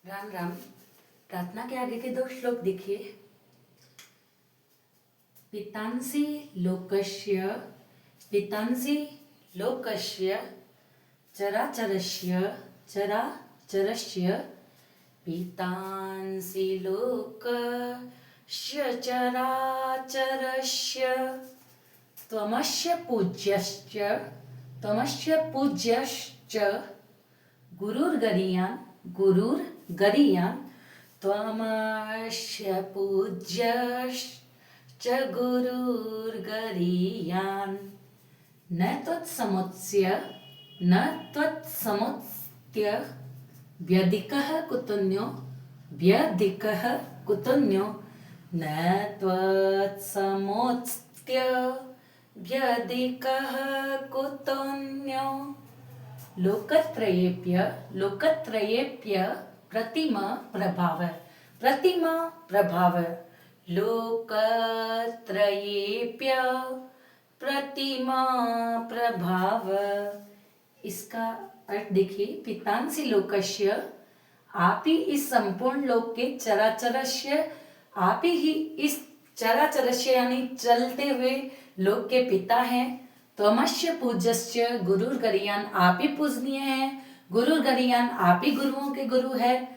राम राम। प्रार्थना के आगे के 2 श्लोक देखिए। पितांसि लोकस्य पितांसि लोकस्य चराचरस्य चराचरस्य पितांसि लोकस्य चराचरस्य त्वमस्य पूज्यश्च गुरुर्गरीयान् त्वमस्य पूज्यश्च गुरुर्गरीयान् न त्वत्समोत्स्य व्यधिकः कुतन्यो न त्वत्समोत्स्य व्यधिकः कुतन्यो लोकत्रयेप्य प्रतिमा प्रभाव लोकत्रयेप्य प्रतिमा प्रभाव। इसका अर्थ देखिए। पितांसि लोकस्य, आप ही इस संपूर्ण लोक के चराचरस्य, आप ही इस चराचरस्य यानी चलते हुए लोक के पिता हैं। त्वमस्य पूज्यश्च गुरुर्गरीयान्, आप ही पूजनीय हैं। गुरुर्गरीयान्, आप ही गुरुओं के गुरु है।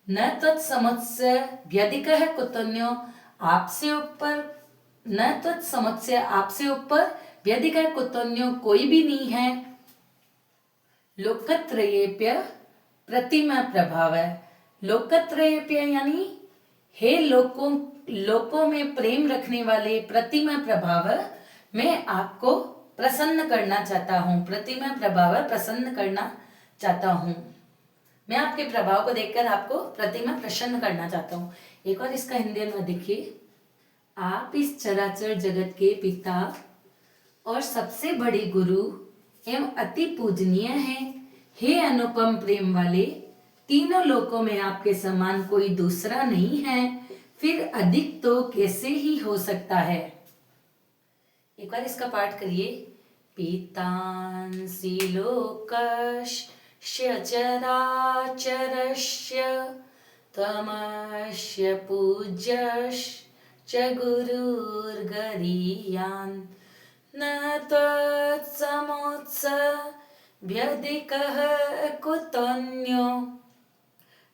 न तत्समस्य व्यधिकः कुतन्यो, आपसे ऊपर न तत्समस्य, आपसे ऊपर व्यधिकः कुतन्यो, कोई भी नहीं है। लोकत्रयेप्य प्रतिमा प्रभाव है। लोकत्रयेप्य यानी हे लोकों में प्रेम रखने वाले प्रतिमा प्रभाव, मैं आपको प्रसन्न करना चाहता हूँ। प्रतिमा प्रभाव प्रसन्न करना चाहता हूँ। मैं आपके प्रभाव को देखकर आपको प्रतिमा प्रसन्न करना चाहता हूँ। एक और इसका हिंदी अनुवाद देखिए। आप इस चराचर जगत के पिता और सबसे बड़े गुरु एवं अति पूजनीय हैं। हे अनुपम प्रेम वाले, तीनों लोकों में आपके समान कोई दूसरा नहीं है, फिर अधिक तो कैसे ही हो सकता है। एक बार इसका पाठ करिए। पितांसि लोकस्य चराचरस्य त्वमस्य पूज्यश्च गुरुर्गरीयान् न त्वत्समोत्स्य व्यधिकः कुतन्यो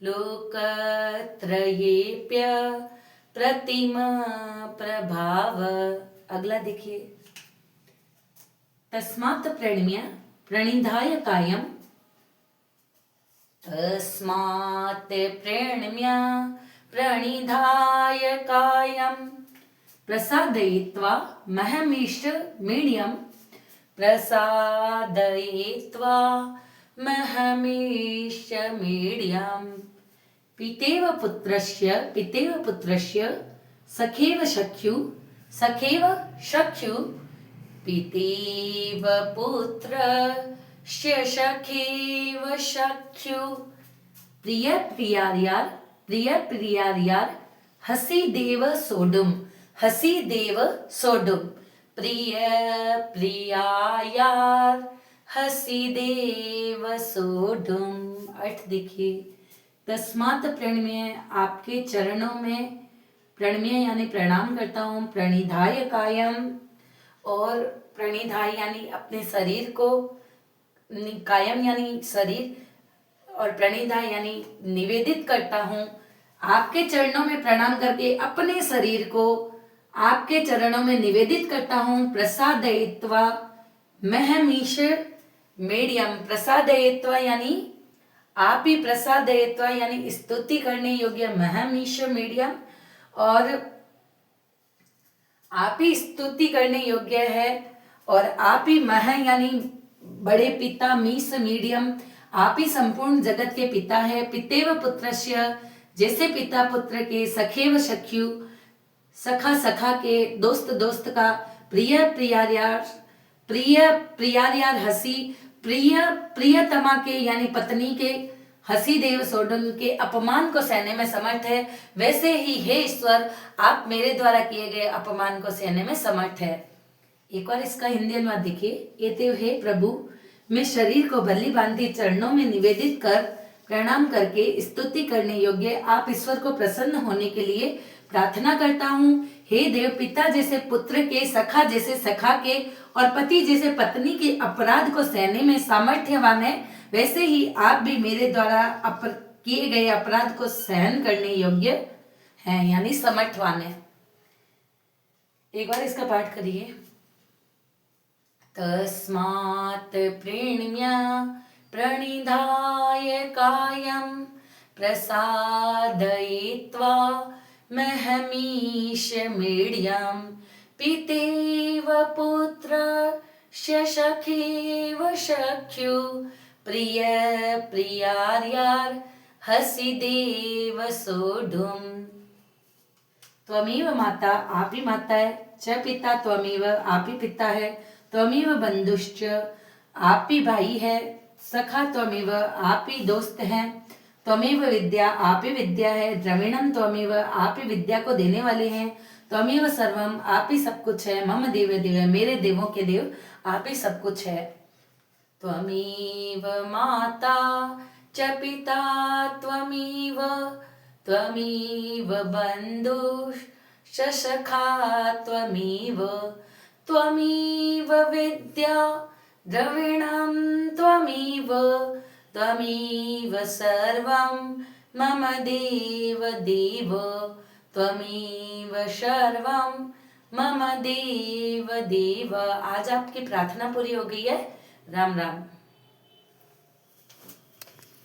लोकत्रयेप्य प्रतिमा प्रभाव। अगला देखिए। तस्मात् प्रणिधाय कायं प्रसादयित्वा महमीशमीड्यं पितेव पुत्रस्य सखेव शख्यु पितेव पुत्रस्य सखेव शख्यु प्रिय प्रियार्यार हसी देव सोडुम प्रिय प्रियायार हसी देव सोडुम। अर्थ देखिए। तस्मात् प्रणम्य, आपके चरणों में प्रणम्य यानी प्रणाम करता हूँ। प्रणिधाय कायम, और प्रणिधाय यानी अपने शरीर को, कायम यानी शरीर, और प्रणिधाय यानी निवेदित करता हूँ। आपके चरणों में प्रणाम करके अपने शरीर को आपके चरणों में निवेदित करता हूँ। प्रसादयित्वा महमीश मेडियम, प्रसादयित्वा यानी आप ही, प्रसादयित्वा यानी स्तुति करने योग्य, महमीश मीडियम, और आप ही स्तुति करने योग्य है, और आप ही मह यानी बड़े पिता, मीस मीडियम, आप ही संपूर्ण जगत के पिता है। पितेव पुत्रस्य, जैसे पिता पुत्र के, सखेव शख्यु सखा के, दोस्त का, प्रिय प्रियार्यार हसी, प्रियतमा के यानी पत्नी के, हसी देव सोडन के अपमान को सहने में समर्थ है, वैसे ही हे ईश्वर आप मेरे द्वारा किए गए अपमान को सहने में समर्थ है। एक बार इसका हिंदी अनुवाद देखिए। एते हे प्रभु, मैं शरीर को बलि बांधी चरणों में निवेदित कर प्रणाम करके स्तुति करने योग्य आप ईश्वर को प्रसन्न होने के लिए प्रार्थना करता हूँ। हे देव, पिता जैसे पुत्र के, सखा जैसे सखा के और पति जैसे पत्नी के अपराध को सहने में सामर्थ्यवान है, वैसे ही आप भी मेरे द्वारा किए गए अपराध को सहन करने योग्य हैं, यानी समर्थवान है। एक बार इसका पाठ करिए। तस्मात् प्रणम्य प्रणिधाय कायं प्रसादयित्वा महमीश मीड्यं पितेव पुत्र सखेव सख्यु प्रिय प्रियार्यार हसिदेव सोढुम। त्वमेव माता, आप ही माता है, च पिता त्वमेव, आप ही पिता है, त्वमेव बंधुश्च, आप ही भाई है, सखा त्वमेव, आप ही दोस्त हैं, त्वमेव विद्या, आप ही विद्या है, द्रविणम त्वमेव, आप ही विद्या को देने वाले हैं, त्वमेव सर्वम, आप ही सब कुछ है, मम देव देव, मेरे देवों के देव, आप ही सब कुछ है। त्वमेव माता च पिता त्वमेव, त्वमेव बन्धुश्च सखा त्वमेव, त्वमेव विद्या द्रविणं त्वमेव, त्वमेव सर्वं मम देव देव, त्वमेव सर्वं मम देव देव। आज आपकी प्रार्थना पूरी हो गई है। राम राम।